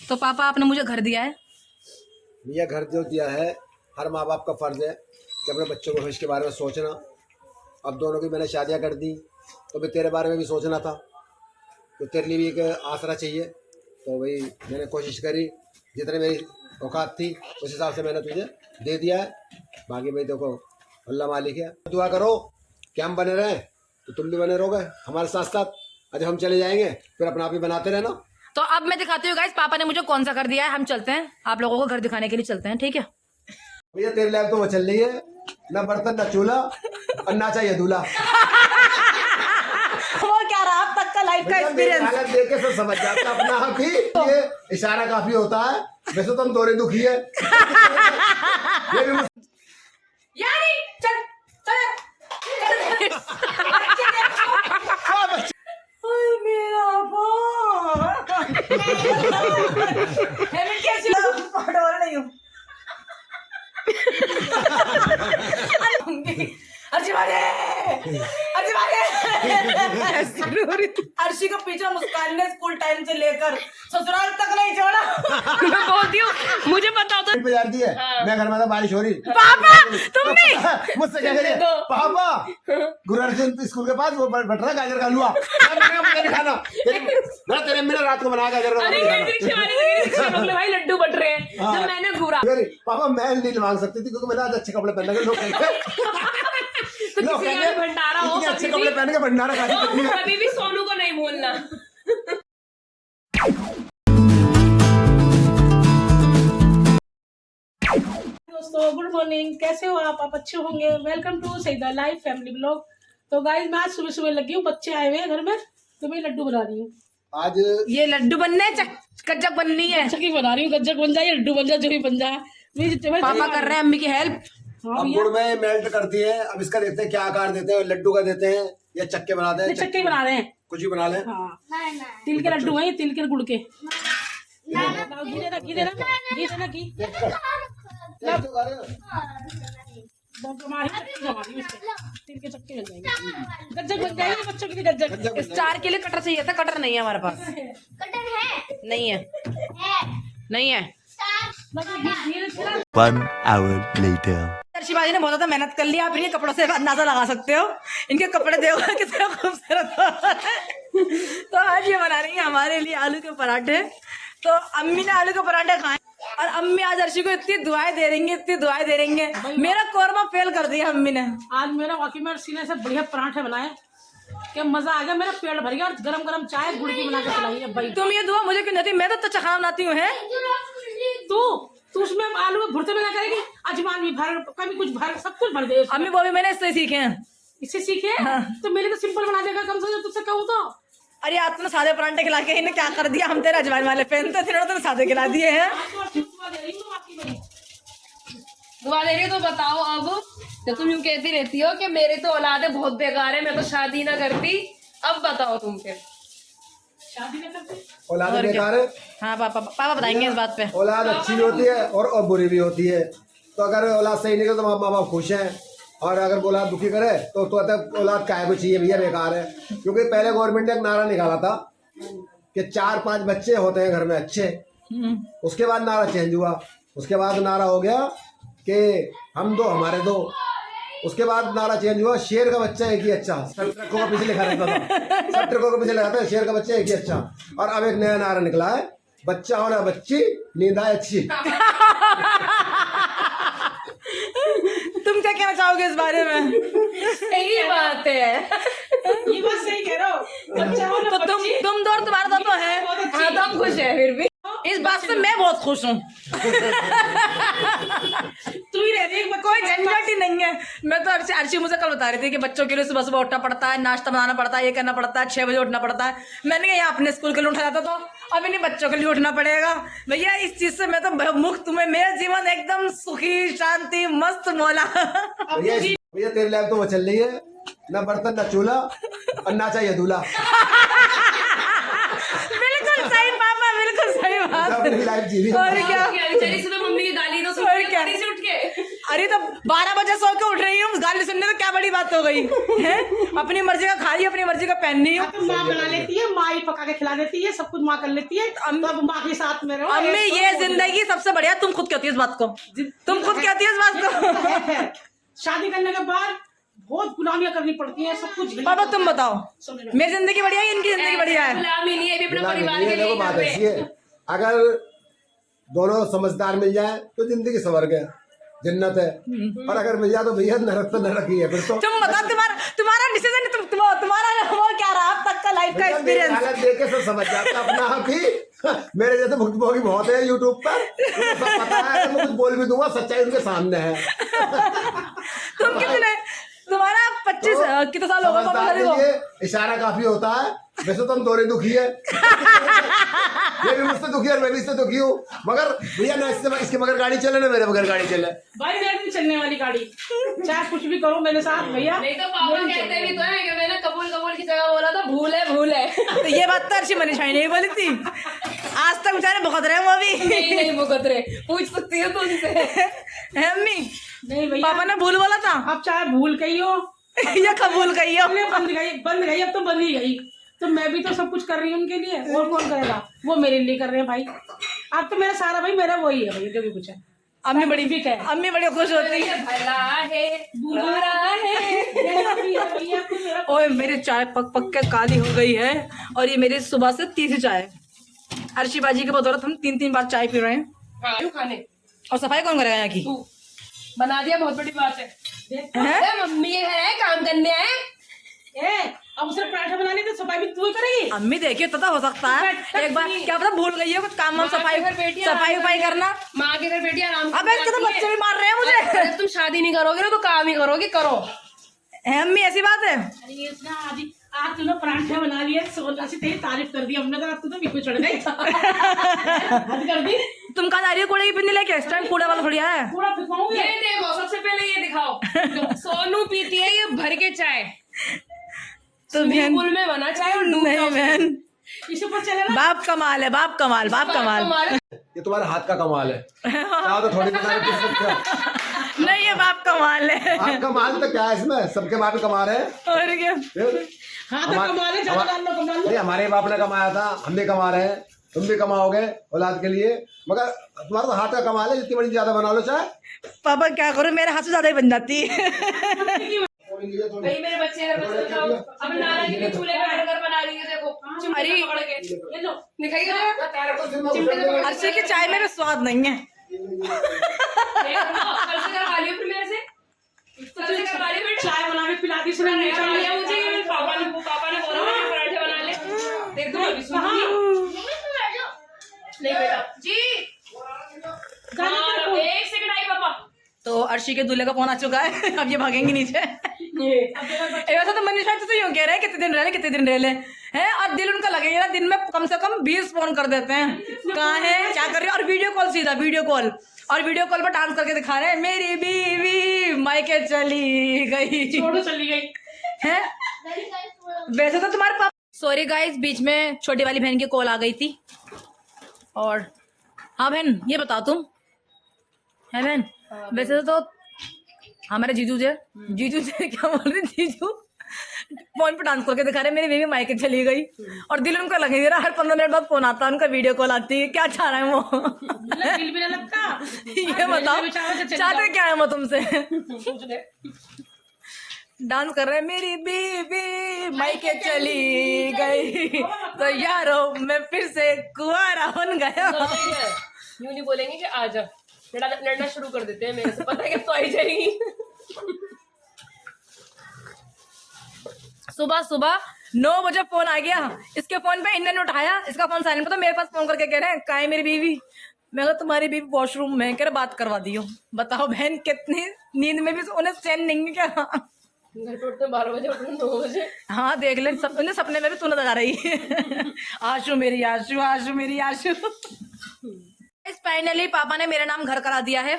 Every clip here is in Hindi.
तो पापा आपने मुझे घर दिया है। भैया घर जो दिया है, हर माँ बाप का फर्ज है कि अपने बच्चों को भविष्य के बारे में सोचना। अब दोनों की मैंने शादियाँ कर दी, तो फिर तेरे बारे में भी सोचना था, तो तेरे लिए भी एक आसरा चाहिए। तो भाई मैंने कोशिश करी, जितने मेरी औकात थी उस हिसाब से मैंने तुझे दे दिया है। बाकी भाई देखो अल्लाह मालिक है, दुआ करो कि हम बने रहें तो तुम भी बने रहोगे हमारे साथ साथ। आज हम चले जाएंगे फिर अपना आप ही बनाते रहना। तो अब मैं दिखाती हूँ गाइस पापा ने मुझे कौन सा घर दिया है। हम चलते हैं, आप लोगों को घर दिखाने के लिए चलते हैं, ठीक है। भैया तेरे लाइफ तो वो चल रही है, ना बर्तन ना चूल्हा और ना चाहिए दूल्हा। वो क्या रहा अब तक का लाइफ का एक्सपीरियंस। हालत देख के सब समझ जाता अपना आप ही, ये इशारा काफी होता है। वैसे तो हम दोनों दुखी है। ये भी यानी चल चल मेरा कैसी नहीं हूँ। अर्शी को पीछे मुस्कान ने स्कूल टाइम से लेकर ससुराल तक नहीं छोड़ा। मैं बोलती हूँ मुझे पता होता है। जाती है मैं घर में था, बारिश हो रही। पापा तुम नहीं मुझसे क्या करिए पापा, गुरु अर्जुन स्कूल के पास वो बट रहा गाजर का हलवा। मुझे नहीं खाना, तेरे मेरे रात को बना गाजर का हलवा। भाई लड्डू बट रहे हैं जब मैंने घूरा। पापा मैं नहीं मांग सकती थी क्योंकि मैंने आज अच्छे कपड़े पहन के लोग भंडारा हो अच्छे कपड़े पहन के भंडारा खा कभी भी सोनू को नहीं भूलना। दोस्तों गुड मॉर्निंग, कैसे हो आप अच्छे होंगे। Welcome to Saeeda life family blog. तो गाइस मैं आज सुबह सुबह लगी हूँ, बच्चे आए हुए हैं घर में तो मैं लड्डू बना रही हूँ। आज ये लड्डू बनने है, गज्जक बननी है। चक्की बना रही हूँ, गज्जक बन जाए लड्डू बन जाए जो भी बन जाए। पापा कर रहे हैं अम्मी की हेल्प। अब गुड़ में मेल्ट करती है। अब इसका देखते हैं क्या आकार देते हैं, लड्डू का देते हैं या चक्के बनाते हैं। चक्के बना रहे हैं, कुछ भी बना लें। हाँ तिल के लड्डू हैं, तिल के गुड़ के। घी देना घी देना घी देना घी तिल के चक्के बन जाएंगे, गज्जक बन जाएंगे बच्चों के लिए। गज्जक स्टार के लिए कटर चाहिए था, कटर नहीं है हमारे पास। कटर है नहीं है नहीं है। 1 hour later. शिवाजी ने बहुत ज्यादा मेहनत कर लिया, आप इनके कपड़ों से अंदाजा लगा सकते हो। इनके कपड़े देखो कितना खूबसूरत हो। तो आज ये बना रही है हमारे लिए आलू के पराठे। तो अम्मी ने आलू के पराठे खाए और अम्मी आज अर्शी को इतनी दुआएं दे रही इतनी दुआएं दे रही है। मेरा कोरमा फेल कर दिया अम्मी ने। आज मेरा वाकई में अर्शी ने ऐसे बढ़िया पराठे बनाए कि मजा आ गया, मेरा पेट भर गया। और गरम गरम चाय गुड़ की बना के खिलाई है भाई। तुम ये दुआ मुझे क्यों देती, मैं तो चखा बनाती हूँ। है तू उसमें आलू में भुरते में क्या करेगी, अजवान भी भर, कभी कुछ भर, सब कुछ भर दे। अम्मी वो भी मैंने इससे सीखे हैं। इससे सीखे हाँ। तो मेरे को सिंपल बना देगा कम से कम, तुझसे कहूँ तो। अरे आज तुमने सादे परांठे खिला के इन्हें क्या कर दिया। हम तेरे अजवाइन वाले पहनते थे, तो सादे खिला दिए हैं। दुआ दे रही हो तो बताओ अब, जब तुम यूं कहती रहती हो कि मेरे तो औलादे बहुत बेकार है, मैं तो शादी ना करती। अब बताओ तुम फिर शादी नहीं करती, औलाद बेकार है। हाँ पापा बताएंगे इस बात पे। औलाद अच्छी भी होती है और बुरी भी होती है। तो अगर औलाद सही निकले तो माँ बाप खुश हैं, और अगर औलाद दुखी करे तो औलाद काहे को चाहिए भैया, बेकार है। क्योंकि पहले गवर्नमेंट ने एक नारा निकाला था कि 4-5 बच्चे होते हैं घर में अच्छे। उसके बाद नारा चेंज हुआ, उसके बाद नारा हो गया कि हम दो हमारे दो। उसके बाद नारा चेंज हुआ शेर का बच्चा एक ही अच्छा। सब ट्रकों का पीछे लिखा रहता था, सब ट्रकों के पीछे लिखा था शेर का बच्चा एक ही अच्छा। और अब एक नया नारा निकला है, बच्चा होना बच्ची नींद आए अच्छी। तुम क्या कहना चाहोगे इस बारे में? सही बात है, ये बात सही कह रहे हो। बच्चा हो ना तो तुम दो और तुम्हारा दो तो है। हाँ तो हम खुश है फिर भी। इस बात से मैं बहुत खुश हूँ। तू ही रह रही है, कोई झंझट ही नहीं है। मैं तो अर्शी मुझे कल बता रही थी कि बच्चों के लिए सुबह सुबह उठना पड़ता है, नाश्ता बनाना पड़ता है, ये करना पड़ता है, 6 बजे उठना पड़ता है। मैंने कहा यहाँ अपने स्कूल के लिए उठा जाता तो अब इन्हीं बच्चों के लिए उठना पड़ेगा। भैया इस चीज से मैं तो मुक्त हूँ। मेरा जीवन एकदम सुखी शांति मस्त मौला। भैया तेरी लाइफ तो वो चल रही है, ना बर्तन ना चूल्हा और ना चाहिए दूल्हा। बिल्कुल सही पापा, बिल्कुल सही बात। अपनी लाइफ जी रही है। और क्या सुबह मम्मी की गाली तो और क्या। से उठ के अरे तो 12 बजे सो के उठ रही हूँ, गाली सुनने तो क्या बड़ी बात हो गई है। अपनी मर्जी का खा रही हूँ, अपनी मर्जी का पहन रही हूँ। तो माँ बना लेती है, माँ ही पका के खिला देती है, सब कुछ माँ कर लेती है, तो अब माँ के साथ में रहो। अम्मी ये जिंदगी सबसे बढ़िया, तुम खुद कहती हो इस बात को, तुम खुद कहती हो इस बात को। शादी करने के बाद बहुत गुलामियां करनी पड़ती है, सब कुछ। पापा तुम बताओ, मेरी जिंदगी बढ़िया है, इनकी जिंदगी बढ़िया है? गुलामी नहीं है, ये भी अपने गुलामी परिवार नहीं के है, लिए देखो कर बात रहे ऐसी हैं। है, अगर दोनों समझदार मिल जाए तो जिंदगी संवर गया, जन्नत है। और अगर मिल जाए तो भैया नरक तो नरक ही है फिर तो। तुम बताओ, तुम्हारा डिसीजन, तुम्हारा वो क्या रहा अब तक का लाइफ का एक्सपीरियंस? हालत देख के सब समझ जाता अपना आप ही। मेरे जैसे भुक्तभोगी बहुत है यूट्यूब पर, उनको सब पता है, तो मैं कुछ बोल भी दूंगा, सच्चाई उनके सामने है। तुम कितने, तुम्हारा 25 कितने साल होगा पापा समझदार को? के लिए इशारा काफी होता है। वैसे तो हम दोनों दुखी है, ये भी मुझसे दुखी है और मैं भी इससे दुखी हूँ, मगर भैया ना इसके मगर गाड़ी चले ना मेरे मगर गाड़ी चले। भाई मेरे भी चलने वाली गाड़ी, चाहे कुछ भी करो मेरे साथ भैया। नहीं तो पापा कहते भी तो है कि मैंने कबूल की जगह बोला था, भूल है। तो ये बात तो अर्शी मनीषा नहीं बोली थी, आज तक बेचारे भुगत रहे हैं वो भी। नहीं भुगत रहे, पूछ सकती हो तो उनसे। है अम्मी? नहीं भैया, पापा ने भूल बोला था। अब चाहे भूल गई हो या कबूल गई हो? बंद गई, अब तो बंद ही गई। तो मैं भी तो सब कुछ कर रही हूँ उनके लिए, और कौन करेगा? वो मेरे लिए कर रहे हैं भाई। अब तो मेरा सारा भाई मेरा वही है भैया, जो भी कुछ है। अम्मी बड़ी भी है, अम्मी बड़ी खुश होती है। भला है बुरा है। ओए मेरी चाय पक पक के काली हो गई है, और ये मेरी सुबह से तीसरी चाय है। अर्शी बाजी के बदौलत हम 3 बार चाय पी रहे हैं। हाँ, खाने और सफाई कौन करेगा यहाँ की? तू बना दिया, बहुत बड़ी बात है। हैं? अरे मम्मी के घर है, काम करने आए। अब उसे पराठा बनाने तो सफाई भी तू ही करेगी। अम्मी देखिए तो हो सकता है एक बार, क्या पता भूल गई है कुछ काम वाम, सफाई करना। माँ के घर बेटी आराम अब इसके तो बच्चे भी मार रहे हैं मुझे। अरे तुम शादी नहीं करोगे ना तो काम ही करोगे, करो। है अम्मी, ऐसी बात है? अरे ये इतना आज तूने पराठे बना लिए, सोना से तेरी तारीफ कर दी हमने, तो अब तू तो बिल्कुल चढ़ गई। हद कर दी। तुम कहाँ जा रही हो कूड़े की पिन्नी लेके? इस टाइम कूड़े वाला थोड़ी आया है। पूरा फिकवाऊंगी। ये देखो, सबसे पहले ये दिखाओ। सोनू पीती है ये भर के चाय, तो बहन पूल में बना चाय और डूब नहीं जाओ। बहन, इसे पर चले ना। बाप कमाल है, बाप कमाल, बाप कमाल। ये तुम्हारे हाथ का कमाल है, चाहो तो थोड़ी बता किस सकते हो। नहीं ये बाप कमाल है। आप कमाल तो क्या है इसमें, सबके बाप ही कमा रहे हैं। और क्या? हाँ तो कमा ले, ज्यादा डाल लो, कमा लो। नहीं, हमारे बाप ने कमाया था, हम भी कमा रहे हैं, तुम भी कमाओगे औलाद के लिए, मगर तुम्हारा तो हाथ का कमाल है, जितनी बड़ी ज्यादा बना लो चाहे। पापा क्या करूं, मेरे हाथ से ज्यादा ही बन जाती है। भाई मेरे बच्चे घर में बताओ, अब नाना जी के चूल्हे पे बर्गर बना रही है, देखो चिमटे अरे। पकड़ के। ये लो। दिखाइए अर्शी की चाय में भी स्वाद नहीं है। कल से करवा लियो फिर मेरे से, कल से करवा लियो बेटा। चाय बना के पिला दी सुना नहीं करवा लिया मुझे, ये पापा ने बोला मुझे पराठे बना ले। देख दो अभी सुनिए। नहीं बेटा जी, हाँ, 1 सेकंड आई पापा। तो अर्शी के दूल्हे का फोन आ चुका है, अब ये भागेंगे नीचे। वैसे तो मनीषा तो यूँ कह रहे हैं कितने दिन रह ले हैं, और दिल उनका लगेगा दिन में कम से कम 20 फोन कर देते हैं, कहाँ है क्या कर रहे हैं। और वीडियो कॉल, सीधा वीडियो कॉल, और वीडियो कॉल पर डांस करके दिखा रहे हैं, मेरी बीवी मायके चली गई, छोड़ो चली गई है। वैसे तो तुम्हारे पापा, सॉरी गाइस, बीच में छोटी वाली बहन की कॉल आ गई थी। और हाँ बहन, ये बताओ तुम, है बहन, वैसे तो हमारे जीजू से क्या बोल रहे, जीजू फोन पे डांस करके दिखा रहे, मेरी बेबी मायके चली गई, और दिल उनका लगे रहा, हर 15 मिनट बाद फोन आता है उनका, वीडियो कॉल आती है, क्या चाह रहे हैं वो? दिल भी नहीं लगता। ये बताओ चाहते क्या है वो तुमसे? डांस कर रहे हैं, मेरी बेबी मायके चली गई, तो यारो मैं फिर से कुंवारा बन गया। यूं नहीं बोलेंगे कि आजा, लड़ना शुरू कर देते हैं मेरे से, पता है कि तो आई जाएगी। सुबह 9 बजे फोन आ गया, इसके फोन पे इन्होंने उठाया, इसका फोन साइलेंट पे, तो मेरे पास फोन करके कह रहे हैं कहाँ है मेरी बीवी? मैं कहा तुम्हारी बीवी वॉशरूम में, कह रहे बात करवा दियो। बताओ बहन, कितनी नींद में भी उन्हें चैन नहीं है क्या? घर पे उठते 12 बजे, उठते 9 बजे। हाँ देख ले, उन्हें सपने में भी तू नजर आ रही है। आशु मेरी आशु, आशु मेरी आशु। फाइनली पापा ने मेरा नाम घर करा दिया है,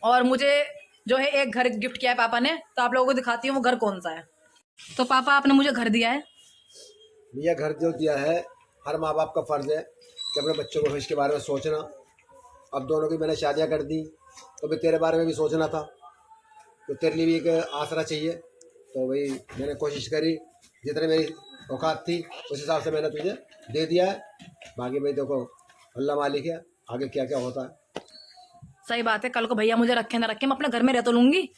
और मुझे जो है एक घर गिफ्ट किया है पापा ने, तो आप लोगों को दिखाती हूँ वो घर कौन सा है। तो पापा आपने मुझे घर दिया है। भैया घर जो दिया है, हर माँ बाप का फर्ज है कि अपने बच्चों को इसके बारे में सोचना, अब दोनों की मैंने शादियाँ कर दी, तो मैं तेरे बारे में भी सोचना था, तो तेरे लिए भी एक आसरा चाहिए। तो भाई मैंने कोशिश करी, जितने मेरी औकात थी उस हिसाब से मैंने तुझे दे दिया है। बाकी भाई देखो अल्लाह मालिक है, आगे क्या क्या होता है। सही बात है, कल को भैया मुझे रखे ना रखे, मैं अपने घर में रह तो लूंगी।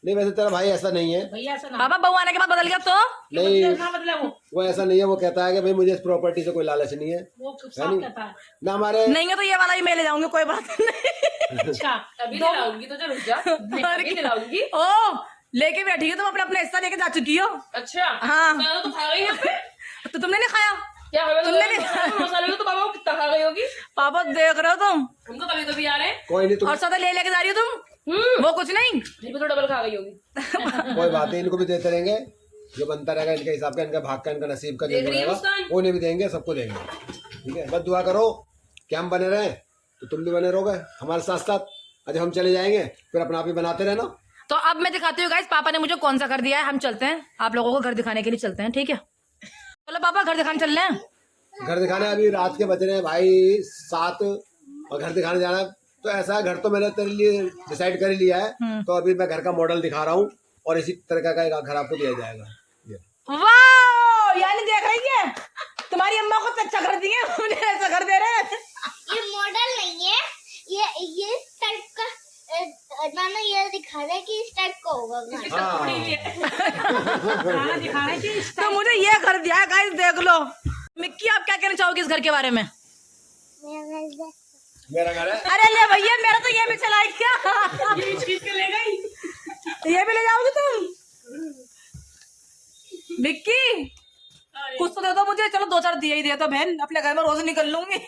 नहीं वैसे तेरा भाई ऐसा नहीं है। भैया ऐसा ना पापा बहू आने के बाद बदल गया तो? नहीं ना बदला वो ऐसा नहीं है, वो कहता है कि भाई मुझे इस प्रॉपर्टी से कोई लालच नहीं है, वो है साफ नहीं? कहता है। ना हमारे नहीं है तो ये वाला ही मैं ले जाऊंगी, कोई बात नहीं। अच्छा अभी दिलाऊंगी तुझे, रुक जा, अभी दिलाऊंगी। ओ लेके बैठी हो तुम, अपना अपना हिस्सा लेके जा चुकी हो। अच्छा हाँ। मैं तो खा गई यहाँ पे। तो तुमने नहीं खाया? क्या होगा तुमने नहीं मसाले को, तो पापा को कितना खा गई होगी। पापा देख रहे हो तुम, हम तो कभी कभी आ रहे हैं। कोई नहीं, तुम और सदा ले लेके जा रही हो तुम, वो कुछ नहीं। फिर भी तो डबल खा गई होगी। कोई बात नहीं, इनको भी देते रहेंगे, जो बनता रहेगा इनके हिसाब का, इनका भाग का, इनका नसीब का जो देख रही है रहेगा मुस्कान? उन्हें भी देंगे, सबको देंगे। ठीक है, बस दुआ करो कि हम बने रहें, तो तुम भी बने रहोगे हमारे साथ साथ। आज हम चले जाएंगे फिर अपना आप ही बनाते रहना। तो अब मैं दिखाती हूँ गाइस पापा ने मुझे कौन सा घर दिया है। हम चलते हैं, आप लोगों को घर दिखाने के लिए चलते हैं, ठीक है? चलो पापा घर दिखाने चल रहे हैं। घर दिखाने अभी रात के बज रहे हैं भाई 7, और घर दिखाने जाना है। तो ऐसा है, घर तो मैंने तेरे लिए डिसाइड कर ही लिया है, तो अभी मैं घर का मॉडल दिखा रहा हूँ, और इसी तरह का एक घर आपको दिया जाएगा। ये वाह, यानी देख रही है तुम्हारी अम्मा को तो अच्छा घर दिए, मुझे ऐसा घर दे रहे हैं। ये मॉडल नहीं है, ये इस टाइप का मानो ये दिखा रहा है कि इस टाइप का होगा घर। खाना दिखाने की तो मुझे ये घर दिया है गाइस, देख लो। मिक्की आप क्या कहना चाहोगे इस घर के बारे में? मेरा घर है। अरे ले भैया, मेरा तो ये भी चला क्या? खींच के ले गई। ये भी ले जाओगे तुम? मिक्की कुछ तो दे दो मुझे, चलो 2-4 दिए ही दिया तो बहन, अपने घर में रोज निकल लूंगी।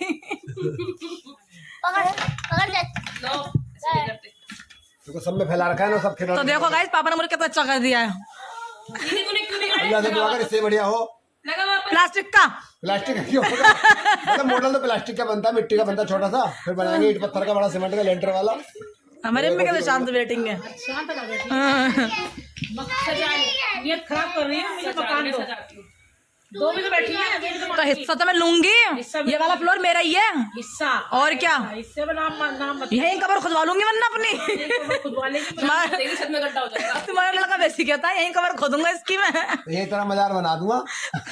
पकड़ पकड़ जा। लो, ऐसे नहीं करते। देखो सब में फैला रखा है ना, सब खिला। तो देखो गाइस पापा ने मुझे कितना अच्छा कर दिया है। दीदी तूने क्यों नहीं अल्लाह से दुआ कर इससे बढ़िया हो। लगा वापस। प्लास्टिक का प्लास्टिक का क्यों होगा? मतलब मॉडल तो प्लास्टिक का बनता है, मिट्टी का बनता है छोटा सा, फिर बनाएंगे ईट पत्थर का बड़ा, सीमेंट का लेंटर वाला। हमारे अम्मी के तो शांत वेटिंग है। शांत लगा बैठी। सजा नियत खराब कर रही है, मुझे मकान दो। सजाती हूँ। 2 भी तो बैठी है, मेरी तो तो हिस्सा तो मैं लूंगी, ये वाला फ्लोर मेरा ही है। हिस्सा और क्या, इससे भी नाम मत यही कबर खुदवा लूंगी वरना अपनी। खुद वाले की तुम्हारा तेरी छत में गड्ढा हो जाएगा। तुम्हारा लड़का वैसे कहता है, यही कबर खोदूंगा इसकी मैं। तो यही तरह मजार बना दूंगा।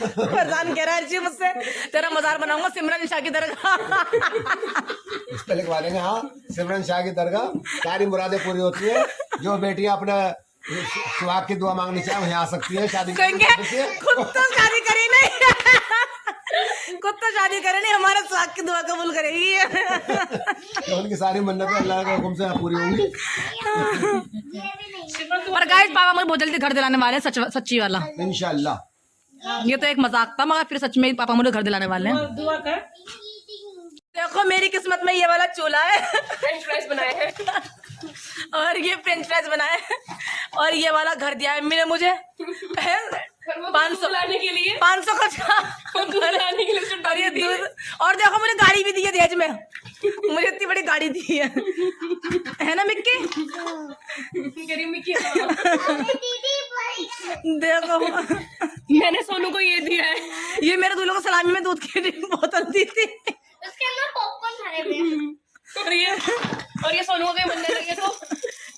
फरजान कह रहा है जी मुझसे, तेरा मजार बनाऊंगा सिमरन शाह की दरगाह। इस पे लिखवा देंगे, हाँ सिमरन शाह की दरगाह, सारी मुरादें पूरी होती है। जो बेटियां अपने सुहाग की दुआ मांगनी चाहे वहीं आ सकती है, शादी कहेंगे खुद तो शादी करी नहीं, खुद तो शादी करे नहीं, हमारा सुहाग की दुआ कबूल करेगी। तो उनकी सारी मन्नतें अल्लाह के हुक्म से पूरी होंगी। पर गाइस पापा मुझे बहुत जल्दी घर दिलाने वाले हैं, सच्ची वाला। इंशाल्लाह। ये तो एक मजाक था, मगर फिर सच में ही पापा मुझे घर दिलाने वाले हैं। दुआ कर। देखो मेरी किस्मत में ये वाला चूल्हा है, फ्रेंच फ्राइज बनाए हैं। और ये फ्रेंच फ्राइज बनाए हैं, और ये वाला घर दिया है मम्मी ने मुझे 500 लाने के लिए, 500 का दूध लाने के लिए और ये दूध, और देखो मुझे गाड़ी भी दी है दहेज में, मुझे इतनी बड़ी गाड़ी दी है ना मिक्की? गरीबी की। देखो मैंने सोनू को ये दिया है। ये मेरे दूल्हे को सलामी में दूध की बोतल दी थी। उसके अंदर पॉपकॉर्न भरे हुए हैं। और ये सोनू को कहीं बनने लगे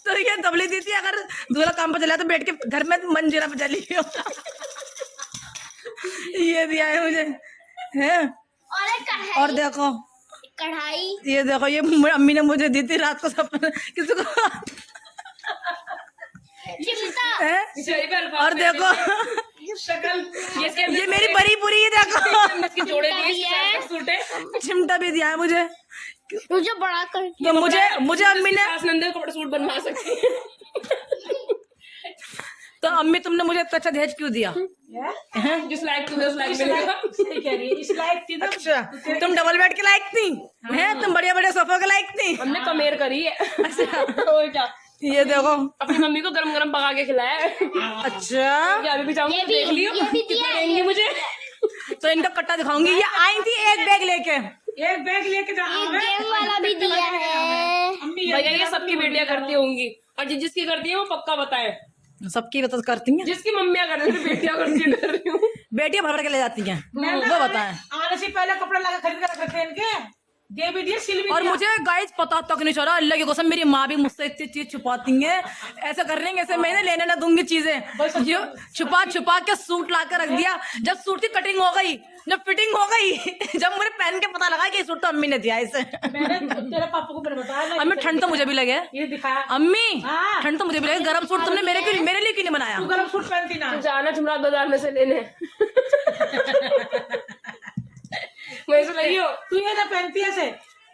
तो ये दबली दी थी, अगर दूल्हा काम पर चला तो बैठ के घर में मंजीरा पे चली हो। ये दिया है मुझे, है। और एक कढ़ाई। और देखो कढ़ाई। ये देखो, ये अम्मी ने मुझे दी थी रात को, सब किसी को चिमटा। है? बेचारी पे अल्फाज और में शक्ल ये मेरी बड़ी पूरी, ये देखो इसके जोड़े दिए, सूटे। चिमटा भी दिया है मुझे। मुझे बड़ा कर। तो मुझे अम्मी ने, नंदे कपड़े सूट बनवा सकती है। तो अम्मी तुमने मुझे इतना अच्छा दहेज क्यों दिया? जिस लायक तू है उस लायक मिलेगा। सही कह रही है, इस लायक थी तो अच्छा तुम डबल बेड के लायक थी, हैं? तुम बड़े बड़े सोफे के लायक थी। हमने कमेर करी है। और क्या, ये देखो अपनी मम्मी को गरम गरम पका के खिलाया है। अच्छा, क्या अभी भी चाहूंगी, देख लियो ये भी कितना दिया देंगे मुझे। तो इनका कट्टा दिखाऊंगी। ये आई थी एक बैग लेके, एक बैग लेके जाना है। गेम वाला भी दिया है। अम्मी भैया ये सबकी बेटियां करती होंगी, और जिसकी करती है वो पक्का बताए। सबकी बता करती हैं, जिसकी मम्मियां कर रही है, बेटियां करती कर रही हूँ। बेटियां भर भर के ले जाती हैं, वो बताएं। आने से पहले कपड़े लगा खरीद कर रख रखे हैं इनके। दे भी दिया, सिल भी और दिया। मुझे गाइस पता तक नहीं चला, अल्लाह की कसम मेरी माँ भी मुझसे इतनी चीज छुपाती है, ऐसा कर रही है ऐसे मैंने लेने ना दूंगी चीजें, ये छुपा छुपा के सूट ला के रख दिया। जब सूट की कटिंग हो गई, जब फिटिंग हो गई, जब मुझे पहन के पता लगा कि सूट तो अम्मी ने दिया इसे। मैंने तेरे पापा को मैंने बताया ना, अम्मी ठंड तो मुझे भी लगे, ये दिखाया। अम्मी हाँ। ठंड तो मुझे भी लगे, गर्म सूट तुमने मेरे लिए क्यों नहीं बनाया? तू गरम सूट पहनती ना। जाना जुमरात बाजार में से लेने। वहीं से लाई हो। तू ये ना पहनती ऐसे,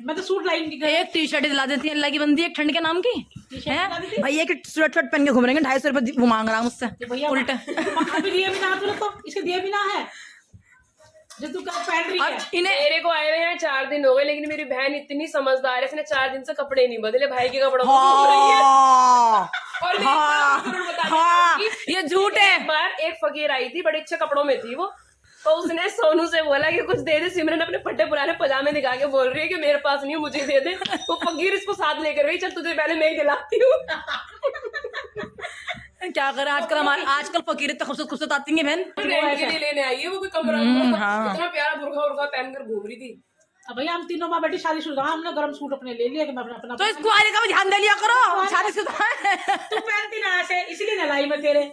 मैं तो सूट लाएंगी। एक टी शर्ट दिला देती है अल्लाह की बंदी, एक ठंड के नाम की टी-शर्ट है दिला देती? भाई, एक स्वेट पहन के घूम रहे हैं, 250 रुपए वो मांग रहा है मुझसे भैया उल्टे। अभी दिए भी ना, तूने तो इसके दिए भी ना है जो तू कब पहन रही है। अब इन्हें मेरे को आए हुए हैं 4 दिन हो गए, लेकिन मेरी बहन इतनी समझदार है, इसने 4 दिन से कपड़े नहीं बदले, भाई के कपड़ों को घूम रही है। हाँ और मैं एक बात जरूर बताना हाँ, चाहूंगी। ये झूठ है। एक बार एक फकीर आई थी, बड़े अच्छे कपड़ों में थी वो, तो उसने सोनू से बोला कि कुछ दे दे। सिमरन अपने फटे पुराने पजामे दिखा के बोल रही है कि मेरे पास नहीं है, मुझे दे दे। वो फकीर इसको साथ लेकर गई, चल तुझे पहले मैं ही दिलाती हूँ। क्या करें आजकल फकीर इतना खूबसूरत आती है बहन। रेंट के लिए लेने आई है वो, कोई कमरा हाँ। इतना प्यारा बुरखा उर्खा पहनकर घूम रही थी। अब भैया हम तीनों माँ बेटी शादीशुदा, हमने गरम सूट अपने ले लिया कि मैं अपना तो इसको आने का भी ध्यान दे लिया करो, शादीशुदा है। तू पहनती ना ऐसे, इसलिए ना लाई मैं तेरे।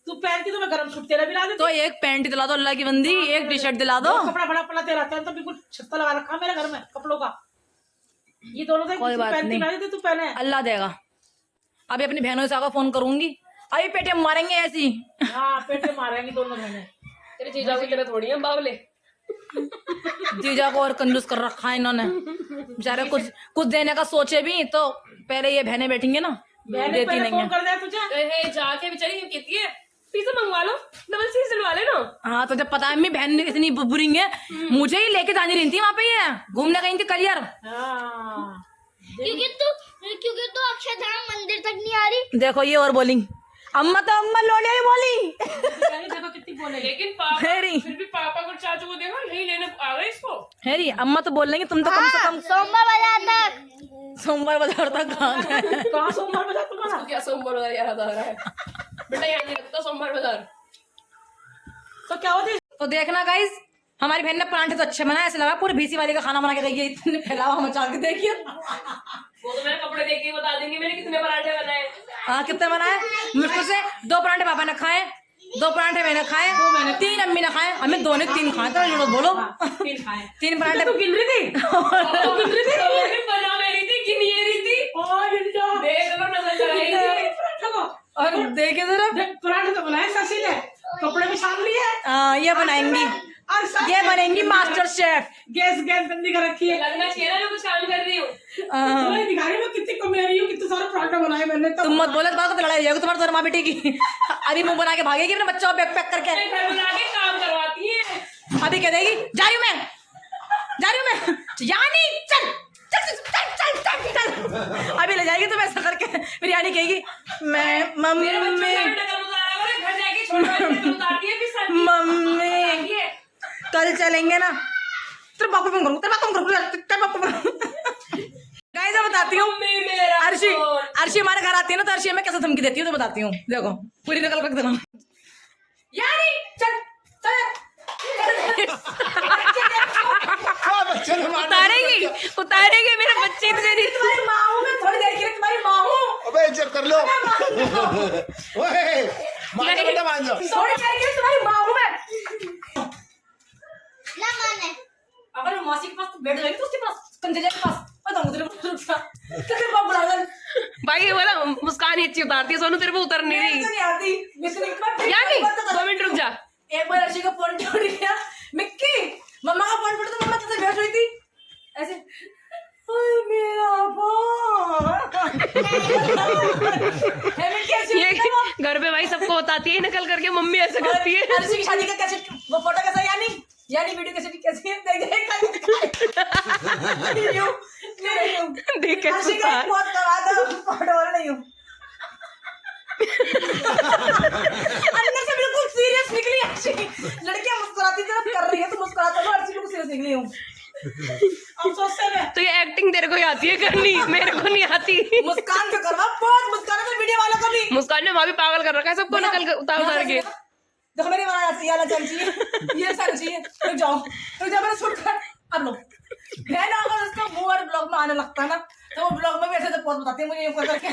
तू पहनती तो मैं गरम सूट तेरा भी ला देती। तो एक पैंट दिला दो अल्लाह की बंदी, एक टी शर्ट दिला दो। कपड़ा बड़ा पड़ा तेरा तो बिल्कुल छत्ता लगा रखा मेरे घर में कपड़ों का। ये दोनों थे, कोई बात पहनती नहीं। ना देती, तू पहने। अल्लाह देगा। अभी अपनी बहनों से आकर फोन करूंगी, अभी पेटे मारेंगे ऐसी। हाँ पेट में मारेंगी दोनों बहने। तेरे जीजा की तरह थोड़ी है बावले। जीजा को और कंजूस कर रखा है इन्होंने, बेचारे कुछ देने का सोचे भी तो पहले ये बहनें बैठेंगे ना, बहने देती पहले नहीं फोन है। कर दिया तुझे। जाके बेचारी क्यों कहती है पिज्जा मंगवा लो, डबल सीज सिलवा लेना। हाँ तो जब पता है मेरी बहन इतनी बुरी है, मुझे ही लेके जानी रही थी वहां पे, ये घूमने गई थी कलियर। हाँ क्योंकि तू अक्षरधाम मंदिर तक नहीं आ रही। देखो ये और बोली, अम्मा तो अम्मा लोने ही बोली। देखो कितनी बोले। लेकिन पापा हेरी फिर भी पापा को चाचू को देखो यही लेने आ गए इसको। हेरी अम्मा तो बोल लेंगे, तुम तो कम से कम सोमवार बाजार तक। सोमवार बाजार तक कहाँ गए? कहाँ सोमवार बाजार तुम्हारा? क्या सोमवार बाजार याद आ रहा है बेटा, यहाँ नहीं लगता सोमवार बाजार। तो क्या होती? तो देखना गाइस, हमारी बहन ने परांठे तो अच्छे बनाए, ऐसे लगा पूरे भीसी वाले का खाना बना के गई है, इतने फैलावा मचा के देखिए। वो तो मेरे कपड़े देख के बता देंगे मैंने कितने पराठे बनाए। हाँ कितने बनाए? मुश्किल से 2 परांठे पापा ने खाए, 2 परांठे मैंने खाए, 3 अम्मी ने खाए, हमें 2 ने 3 खाए। तो झूठ बोलो, 3 परांठे तू गिन रही थी? तू गिन रही थी? तो बना मेरी थी, गिनी रही थी। और गिन जाओ। देख लो नजर चढ़ाई थी। देखो, और देखे जरा, देख पराठे तो बनाए ससी ने, कपड़े भी साफ लिए। ये बनाएंगी, और सब ये बनेंगी मास्टर शेफ। गैस बंदी कर रखी है। लगना चाहिए ना मैं कुछ काम कर रही हूँ। तुम्हें दिखा रही मैं कितनी कम रही हूँ, कितने सारे पराठे बनाए मैंने तो। तुम मत बोलो, तो लड़ाई होगी तुम्हारे माँ बेटी की। अभी मुंह बना के भागेगी अपने बच्चों को पैक पैक करके, घर बना के काम करवाती है। अभी कह देगी जा रही हूँ मैं, जा रही हूँ मैं, यानी चल चल चल चल चल चल। अभी ले जाएगी तुम ऐसा करके, फिर यानी कहेगी मैं मेरे बच्चों मम्मी का नकल उतारा करे, घर जाके छोटा नकल उतारती है, फिर सब मम्मी कल चलेंगे ना। तेरे बाप को फोन करूँ, तेरे बाप को फोन करूँ, तेरे बाप को गाइस मैं बताती हूँ। अर्शी हमारे घर आती है ना, तो अर्शी मैं कैसे धमकी देती हूँ तो बताती हूँ, देखो पूरी नकल कर देना। यानी चल उतारेगी उतारेगी मेरे बच्चे तेरी। तुम्हारी माँ हूँ मैं, थोड़ी देर के लिए तुम्हारी माँ हूँ। अबे इज्जत कर लो। ओए मान जा बेटा, मान जा। थोड़ी देर के लिए तुम्हारी माँ हूँ मैं। ना माने। अगर मौसी के पास बैठ जाएगी तो उसके पास कंजरिया के पास बताऊंगा तेरे को। तेरे बाप बुला दे भाई ये बोला मुस्कान ही अच्छी उतारती है, सोनू तेरे पे उतर नहीं रही। नहीं आती यानी 2 मिनट रुक जा। एक बार अर्शी का फोन टूट गया, मिक्की मम्मा का फोन टूटा तो मम्मा तुझसे बैठ हुई थी ऐसे, ओए मेरा फोन। ये घर पे भाई सबको बताती है नकल करके, मम्मी ऐसे करती है। अर्शी की शादी का कैसे वो फोटो कैसा है, यानी वीडियो कैसे देख के अर्शी का बहुत करवा दो फोटो और नहीं हूँ। अंदर से बिल्कुल सीरियस निकली अर्शी। लड़कियां मुस्कुराती तरफ कर रही है तो मुस्कुराता हूँ, अर्शी बिल्कुल सीरियस निकली हूँ। अफसोस से मैं तो ये एक्टिंग तेरे को ही आती है करनी, मेरे को नहीं आती। मुस्कान का करवा, बहुत मुस्कान है वीडियो वालों को भी। मुस्कान ने वहां भी पागल कर रखा है सबको नकल उतार के। देखो मेरी वाला ये वाला चाहिए, ये सारा चाहिए। रुक जाओ मैंने सूट कर अब लो। बहन अगर उसको आने लगता है ना, तो वो ब्लॉग में भी ऐसे बहुत बताती है मुझे ये करके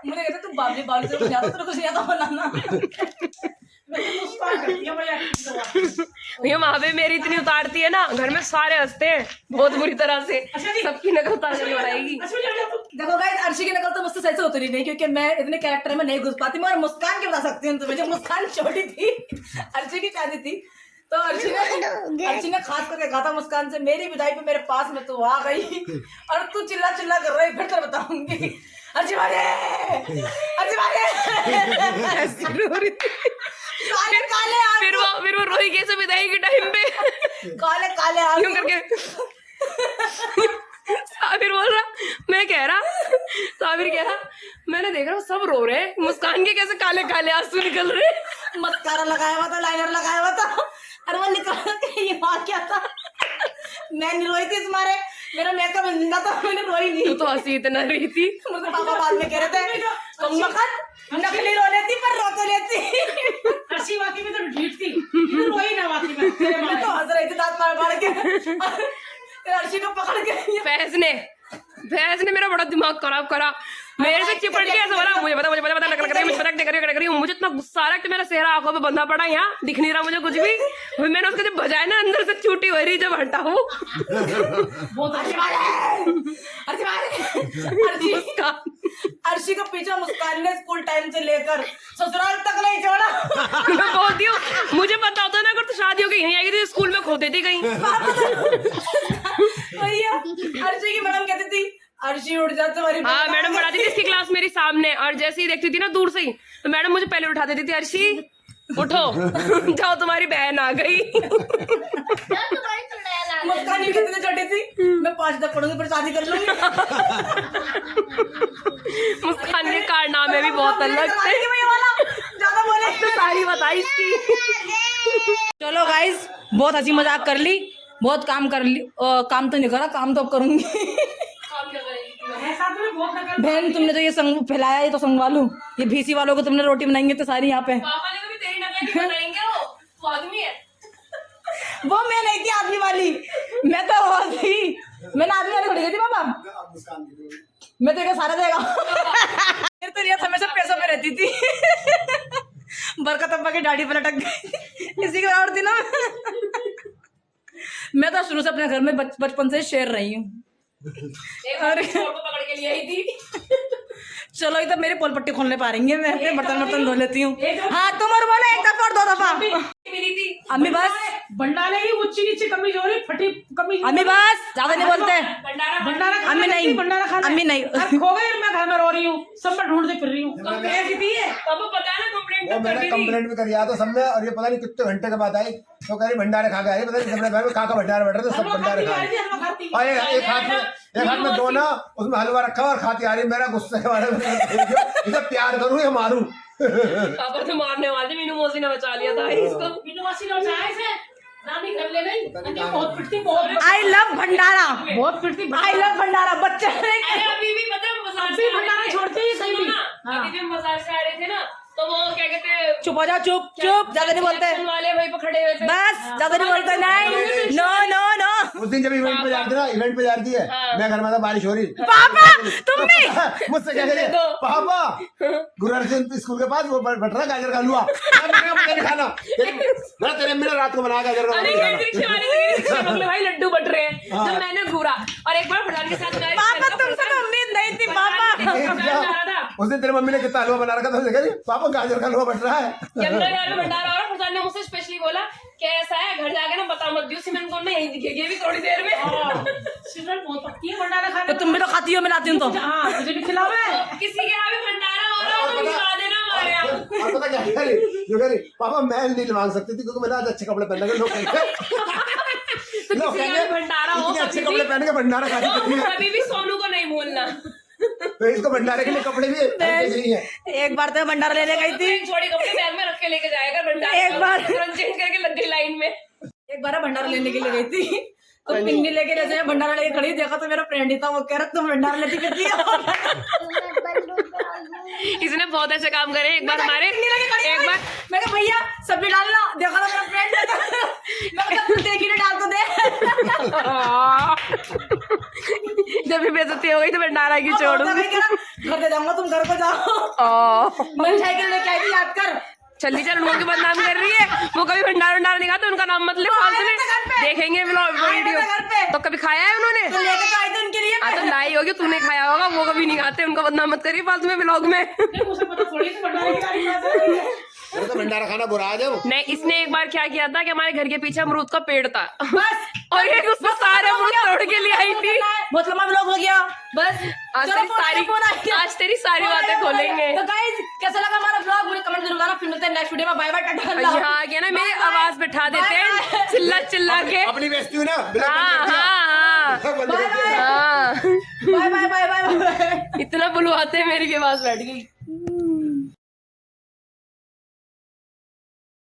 मुझे कहते तू बाबली बाबली से कुछ नहीं आता, तेरे कुछ नहीं आता बनाना। मुस्कान करती है भाई acting तो। ये वहां पे मेरी इतनी उतारती है ना, घर में सारे हंसते हैं बहुत बुरी तरह से, सबकी नकल उतार के बनाएगी। देखो गाइस, अर्शी की नकल तो मुझसे सही से उतरी नहीं, क्योंकि मैं इतने कैरेक्टर में नहीं घुस पाती। मगर मुस्कान की बता सकती हूँ तुम्हें, जब मुस्कान छोटी थी, अर्शी की शादी थी, तो अर्शी ने खास करके कहा था मुस्कान से, मेरी विदाई पे मेरे पास में तू आ गई और तू चिल्ला चिल्ला कर रही, फिर तो बताऊंगी अर्शी भागे, अर्शी भागे, ऐसी रो रही थी। काले काले फिर वो रोई कैसे विदाई के टाइम पे, काले काले क्यों करके साबिर बोल रहा, मैं कह रहा, साबिर कह रहा, मैंने देख रहा सब रो रहे हैं, मुस्कान के कैसे काले काले आंसू निकल रहे। मस्कारा लगाया हुआ था, लाइनर लगाया हुआ था, अरे वो निकल के ये वहाँ क्या था। मैं नहीं रोई थी, तुम्हारे मेरा मेकअप जिंदा था, मैंने रोई नहीं। तू तो हंसी इतना रही थी। मुझे पापा बाद में कह रहे थे तुम वक्त नकली रो लेती पर रो तो लेती। अर्शी वाकई में तो ढीठ थी, ये रोई ना वाकई में। मैं तो हंस रही थी दांत फाड़ के अर्शी को पकड़ के। फैज ने मेरा बड़ा दिमाग खराब करा, मेरे से चिपट के ऐसा बोला, मुझे पता नकल कर रही हूँ। मुझे इतना गुस्सा आ रहा है कि मेरा चेहरा आंखों पे बंधा पड़ा, यहाँ दिख नहीं रहा मुझे कुछ भी। फिर मैंने उसके जब बजाय ना, अंदर से चूटी हो रही, जब हटाऊं अर्शी का पीछा मुस्कान ने स्कूल टाइम से लेकर ससुराल तक नहीं छोड़ा। मैं बोलती हूँ, मुझे पता होता ना, अगर तो शादी हो गई यहीं आएगी थी, स्कूल में खो देती कहीं। भैया अर्शी की मैडम कहती थी, अर्शी उठ जा तुम्हारी। हाँ, मैडम पढ़ाती थी इसकी क्लास मेरी सामने, और जैसे ही देखती थी ना दूर से ही, तो मैडम मुझे पहले उठा देती थी, अर्शी उठो जाओ तुम्हारी बहन आ गई। तुम्हारी मुस्कान कहती थी छोटी थी, मैं 5 तक पढ़ूंगी फिर शादी कर लूंगी। मुस्कान के कारनामे भी बहुत अलग थे, ज्यादा बोले तो सारी बताई इसकी। चलो गाइस, बहुत हंसी मजाक कर ली, बहुत काम कर ली, काम तो नहीं करा, काम तो अब करूंगी। बहन तुमने तो ये संग फैलाया, ये तो संगवालू, ये भीसी वालों को तुमने रोटी बनाएंगे तो सारी यहाँ पे। पापा ने कभी तेरी नकल नहीं बनाएंगे, वो आदमी है। वो मैं नहीं थी आदमी वाली, मैं तो वो थी, मैंने आदमी वाली थोड़ी गई थी पापा, मैं तो क्या सारा देगा। मेरी तो रिया हमेशा पैसों पे रहती थी। बरकत अब्बा की दाढ़ी पे लटक गई, इसी की और थी ना। मैं तो शुरू से अपने घर में बचपन से शेर रही हूँ। एक को पकड़ के लिए आई थी। चलो इधर मेरे पोल पट्टी खोलने पा रही है, मैं अपने बर्तन धो लेती हूँ। हाँ तुम और बोलो, एक दफा और 2 दफा। मिली थी अम्मी बस, भंडारे की ऊंची नीचे कमीज हो रही, फटी कमीज। अम्मी बस, ज्यादा नहीं बोलते। भंडारा अम्मी नहीं, भंडारा खाना, अम्मी नहीं। खो गई, मैं घर में रो रही हूँ, सब मैं ढूंढते फिर रही हूँ। पापा पता है ना, वो मैंने कंप्लेंट भी करी तो सब में, और ये पता नहीं कितने घंटे के बाद आई, तो कह रही भंडारे खा के आई, पता नहीं घर में खा का भंडारा बैठ रहे थे, सब भंडारे खा रहे। और एक हाथ में दोना, उसमें हलवा रखा और खाती आ रही। मेरा गुस्से के बारे में इसे प्यार करूँ या मारूं। पापा तो मारने वाले, मीनू मौसी ने बचा लिया था इसको। मीनू मौसी ने बचाया इसे, नानी घर ले गई, बहुत पिटती, बहुत आई लव भंडारा, बहुत पिटती। आई लव भंडारा। बच्चे अभी भी पता है बाजार से भंडारा छोड़ते ही सही भी। अभी भी हम बाजार से आ रहे थे ना, तो वो क्या कहते हैं, चुप हो जाओ, चुप चुप, ज्यादा नहीं बोलते वाले वहीं पे खड़े हुए थे। बस, ज्यादा नहीं बोलते। नहीं, नो नो नो। उस दिन जब इवेंट पे जाती ना, इवेंट पे जाती है, मैं घर में था, बारिश हो रही। पापा तुमने मुझसे क्या कह रही है, पापा गुरुअर्जुन स्कूल के पास वो बट रहा गाजर का हलवा, मुझे नहीं खाना। तेरे मेरा रात को बना गाजर का हलवा। भाई लड्डू बट रहे हैं, जब मैंने घूरा और एक बार फटान के साथ गए। पापा तुमसे तो उम्मीद नहीं थी पापा। उस दिन तेरे मम्मी ने कितना हलवा बना रखा था, कह रही पापा गाजर का हलवा बट रहा है। यमुना घर में भंडारा हो रहा, फरसान ने मुझसे स्पेशली बोला कि ऐसा है, घर जाके ना बता मत दियो, सिमरन को यहीं दिखेगी अभी थोड़ी देर में। सिमरन बहुत पक्की है भंडारा खाने। तो तुम भी तो खाती हो, मैं लाती हूँ तो। हाँ, मुझे भी खिलाओ। किसी के यहाँ भी भंडारा हो रहा है तो खिला देना हमारे यहाँ। और पता क्या कह रही, जो कह रही पापा मैं नहीं मांग सकती थी क्योंकि मैंने आज अच्छे कपड़े पहने, लोग भंडारा हो, अच्छे कपड़े पहन के भंडारा खा रही है। कभी भी सोनू को नहीं भूलना। तो इसको भंडारे के लिए कपड़े भी नहीं है। एक बार तो भंडारा लेने गई थी, छोड़ी कपड़े बैग में रख के लेके जाएगा भंडारा। एक बार तुरंत चेंज करके लग गई लाइन में। एक बार भंडारा लेने के लिए गई थी, तो पिन्नी लेके जैसे भंडारा लेके खड़ी, देखा तो मेरा फ्रेंड ही था, वो कह रहा तुम भंडारा लेती फिरती हो। इसने बहुत ऐसे काम करे। एक बार हमारे एक बार मैं कहा भैया सब्जी डालना, देखो ना मेरा फ्रेंड है तो मैं कहा देखी ना डाल तो दे। जब भी बेइज्जती हो गई तो भंडारा की छोड़ तो मैं कह रहा, घर दे जाऊंगा, तुम घर को जाओ। मैं साइकिल लेके आई थी, याद कर। चल उनको की बदनाम कर रही है। वो कभी भंडारा नहीं खाता, उनका नाम मत ले फालतू में। देखेंगे वीडियो तो कभी खाया है उन्होंने? तो लेके तो आई थी उनके लिए। हाँ तो लाई होगी, तूने खाया होगा, वो कभी नहीं खाते। उनका बदनाम मत करिए फालतू में व्लॉग में। उसे पता थोड़ी सी भंडारे की गाड़ी कहाँ से आई है। अरे तो भंडारा खाना बुरा है जब। नहीं, इसने एक बार क्या किया था कि हमारे घर के पीछे अमरूद का पेड़ था बस और ये उसमें सारे अमरूद तोड़ के लिए आई थी। बहुत लंबा व्लॉग हो गया। बस आज चलो, आज तेरी सारी बातें खोलेंगे। तो गाइस कैसा लगा हमारा व्लॉग, मुझे कमेंट जरूर बताना। फिर मिलते हैं नेक्स्ट वीडियो में। बाय बाय, टाटा, अल्लाह। यहाँ क्या ना मेरी आवाज बैठा देते हैं चिल्ला चिल्ला के। अपनी बेइज्जती हुई ना। हाँ हाँ बंद कर दिया। हाँ, bye bye bye bye bye. इतना बुलवाते हैं, मेरी भी आवाज बैठ गई।